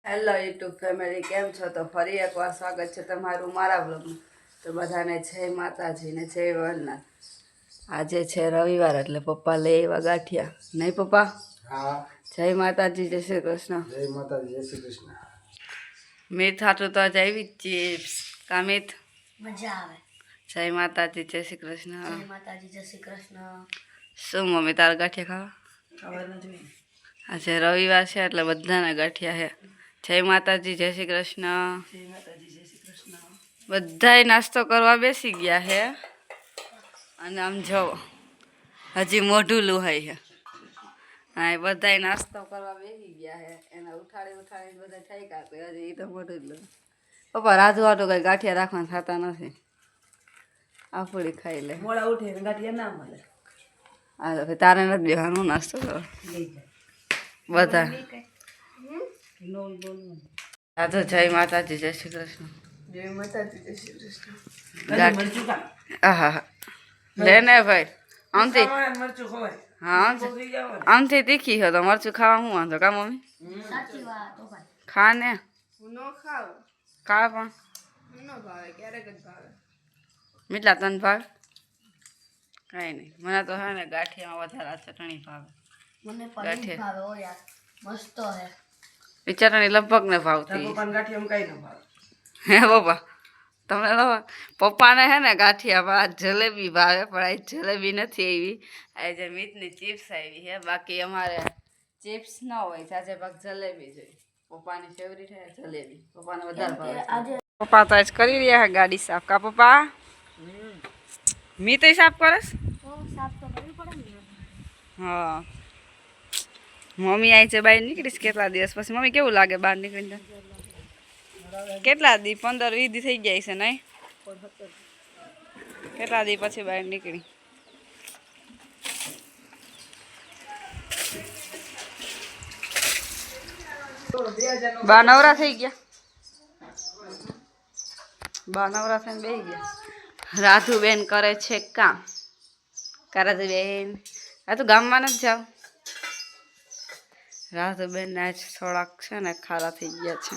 Hello YouTube family, કેમ છો? તો ફરી એકવાર સ્વાગત છે તમારું મારા બ્લોગમાં. તો બધાને જય માતાજી ને જય વરનાથ. આજે છે રવિવાર એટલે પપ્પા લઈ આવ્યા ગાંઠિયા. નહીં પપ્પા? હા. જય માતાજી, જય શ્રી કૃષ્ણ. જય માતાજી, જય શ્રી કૃષ્ણ. મીઠ હાટું તો જ આવી ચિપ્સ. કા મીઠ? મજા આવે. જય માતાજી, જય શ્રી કૃષ્ણ. જય માતાજી, જય શ્રી કૃષ્ણ. શું મમ્મી તારા ગાંઠિયા ખાવા? ખબર નથી. આજે રવિવાર છે એટલે બધાના ગાંઠિયા છે. જય માતાજી, જય શ્રી કૃષ્ણ. જય માતાજી, જય શ્રી કૃષ્ણ. બધાય નાસ્તો કરવા બેસી ગયા છે. અને આમ જો હજી મોઢું લુહાય છે. હા, એ બધાય નાસ્તો કરવા બેસી ગયા છે. એને ઉઠાડી બધા થઈ ગયા. હજી એ તો મોઢું જ લું. પપ્પા રાજુ વાટું કઈ ગાંઠિયા રાખવાના થતા નથી. આફુડી ખાઈ લે. મોડા ઉઠે ગાંઠિયા ના મળે. હા, તો તારે નથી બેવાનું નાસ્તો કરો બધા. હા તો જય માતાજી, જય શ્રી કૃષ્ણ. જય માતાજી, જય શ્રી કૃષ્ણ. હા હા લે ને ભાઈ. આમથી મરચું ખવાય. હા આમથી તીખી હોય તો મરચું ખાવા શું વાંધો? કા મમ્મી? સાચી વાત. ખા ને. હું ન ખાવ. ખા પણ ન ભાવે, ક્યારેક જ ભાવે. મીઠલા તને ભાવે? કાંઈ નહીં, મને તો હે ને ગાંઠિયામાં વધારે ચટણી ભાવે. મને પનીર ભાવે. ઓ યાર મસ્ત હે. એ ચટણી લગભગ ને ભાવતી. ગાંઠિયામાં કઈ ન ભાવે. હે પપ્પા? તમને પપ્પાને હે ને ગાંઠિયામાં જલેબી ભાવે, પણ આ જલેબી નથી આવી. આ જે મીઠની ચિપ્સ આવી છે. બાકી અમારે ચિપ્સ ન હોય, જાજે ભાગ જલેબી જોઈએ. પપ્પાની ફેવરિટ હે જલેબી. પપ્પાને વધારે ભાવે. પપ્પા તો આજ કરી રહ્યા હે ગાડી સાફ. કા પપ્પા? મી તો સાફ કરસ? હા. મમ્મી આવી છે બહાર નીકળીશ કેટલા દિવસ પછી. મમ્મી કેવું લાગે બહાર નીકળીને? કેટલા દી? 15-20 દી થઈ ગયા છે નહીં? કેટલા દી પછી બહાર નીકળી. બા નવરા થઈ ગયા. બા નવરા થઈને બેસી ગયા. રાધુબેન કરે છે કામ. રાધુબેન આ તો ગામમાં નથી જાવ. રાધુબેન ને આજ થોડાક છે ને ખારા થઈ ગયા છે.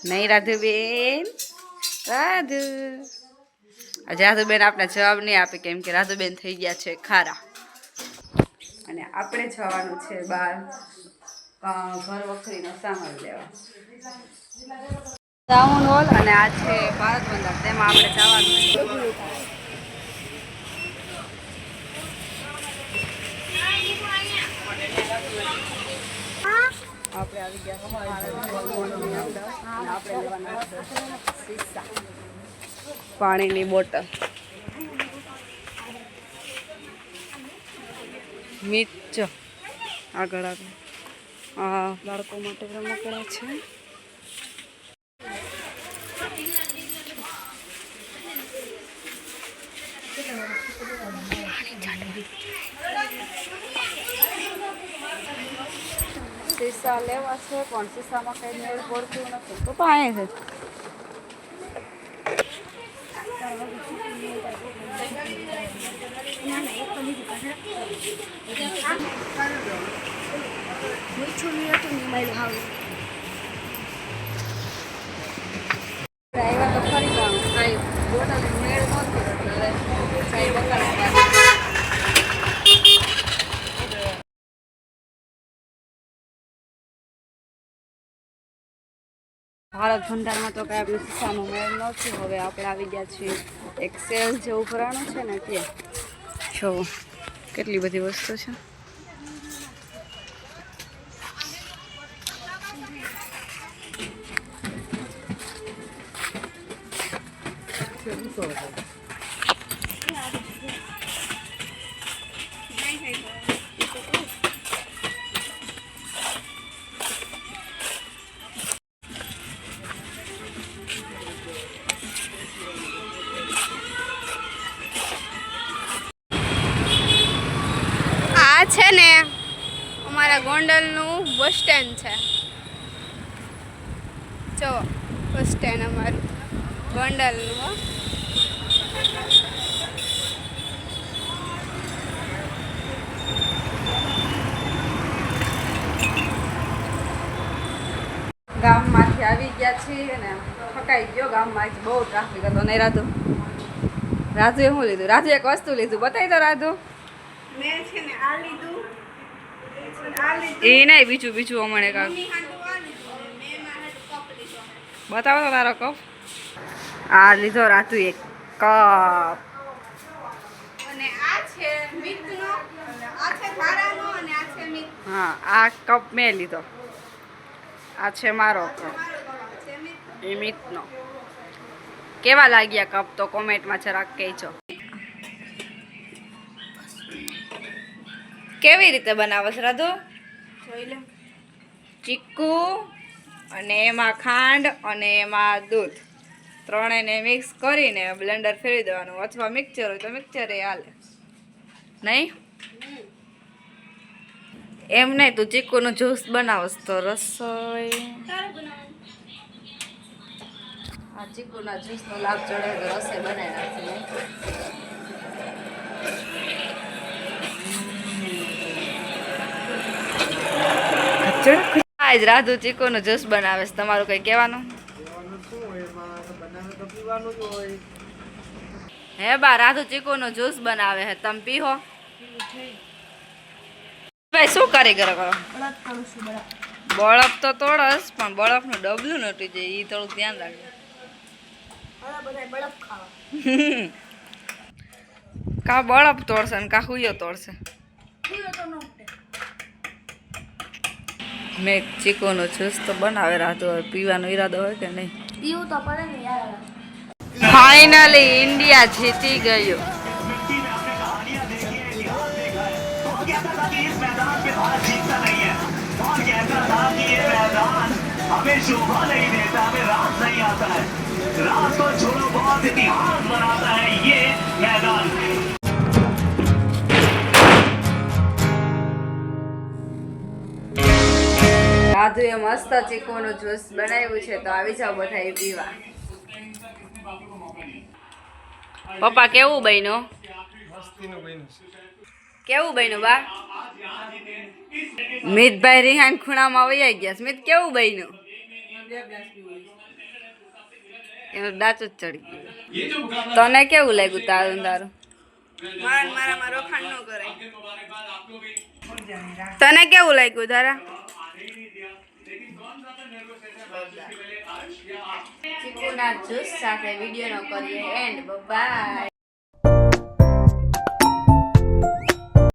નહીં રાધુબેન? રાધુ આજે રાધુબેન આપણે જવાબ નહીં આપે, કેમ કે રાધુબેન થઈ ગયા છે ખારા. અને આપણે જવાનું છે બહાર ઘર વખરીનો સામાન લેવા. ટાઉન હોલ અને આ છે ભારત બંદર, તેમાં આપણે જવાનું છે. આપણે આવી ગયા આપણે લેવાના શીશા, પાણીની બોટલ, મીઠો આગળ બાળકો માટે રમકડા છે. શીશા લેવા છે પણ શીશામાં કઈ મેળ પડતું નથી. તો પાણી છે. આવ્યા તો ફરી કાંઈ બોટલ મેળ નહોતી એટલે ભારત ભંડારમાં તો કાંઈ આપણે શીશાનો મેળ નથી. હવે આપણે આવી ગયા છીએ એક સેલ જેવું ભરાણું છે ને ત્યાં. જો કેટલી બધી વસ્તુ છે. આ છે ને અમારા ગોંડલનું બસ સ્ટેન્ડ છે. જો બસ સ્ટેન્ડ અમારું ગોંડલનું. ગામમાંથી આવી ગયા છીએ ને થકાઈ ગયો ગામમાં બહુ ટ્રાફિક હતો નહીં રાધુ રાજુએ શું લીધું રાજુ એક વસ્તુ લીધું બતાવી તો રાધુ મેં છે ને આ લીધું આ લીધું એ નહીં બીજું બીજું હમણે કાંક મમ્મી હાટું આ લીધું અને મેં મારા હાટું કપ લીધો બતાવો તો તારો કપ આ લીધો રાજુ એક કપ અને આ છે મિતનો આ છે ધારાનો અને આ છે મિત હા આ કપ મેં લીધો આ છે મારો કપ મારો છે મિત એ મિતનો કેવા લાગ્યા કપ તો કોમેન્ટમાં જરાક કહેજો કેવી રીતે બનાવસ રાધુ જોઈ લે ચીકુ અને એમાં ખાંડ અને એમાં દૂધ ત્રણેયને મિક્સ કરીને બ્લેન્ડર ફેરવી દેવાનું અથવા મિક્સર હોય તો મિક્સર એ હાલે નહીં એમ નહીં તું ચીકુનું જ્યુસ બનાવસ તો રસોઈ તારે બનાવવાનું આ ચીકુના જ્યુસનો લાભ ચડે તો રસોઈ બનાવી નાખી આજ રાધુ ચીકુનું જ્યુસ બનાવે છે તમારું કઈ કહેવાનું હે બા રાધુ ચીકુનું જ્યુસ બનાવે છે તમે પીહો ભાઈ શું કારીગર કરો બળદ કરું છું બળદ બળફ તો તોડસ પણ બળફનું ડબલું નટી જાય એ થોડુંક ધ્યાન રાખજો બધા બળદ ખાવા કા બળફ તોડશે ને કા હુયો તોડશે પીવો તો ન ઉઠે મેં ચીકુનું જ્યુસ તો બનાવે રાધુ હવે પીવાનો ઈરાદો હોય કે નહીં પીવું તો પડે ને યાર ફાઇનલી ઇન્ડિયા જીતી ગયું हमें शोभा नहीं देता हमें रात नहीं आता है रात को छोड़ो बहुत इतिहास बनाता है ये मैदान રાધુએ મસ્ત ચીકુનું જ્યુસ બનાવ્યું છે તો આવી જાવ બધા પીવા પપ્પા કેવું બન્યું કેવું બન્યું બા મિતભાઈ રિહાન ખૂણામાં વૈયા ગયા સ્મિત કેવું બન્યું એનું દાંત જ ચડી ગયું તને કેવું લાગ્યું તારું તારું મારામાં રોખાણ ન કરાય તને કેવું લાગ્યું ધારા ચીકુના જ્યુસ સાથે વિડીયોનો કરીએ એન્ડ બાય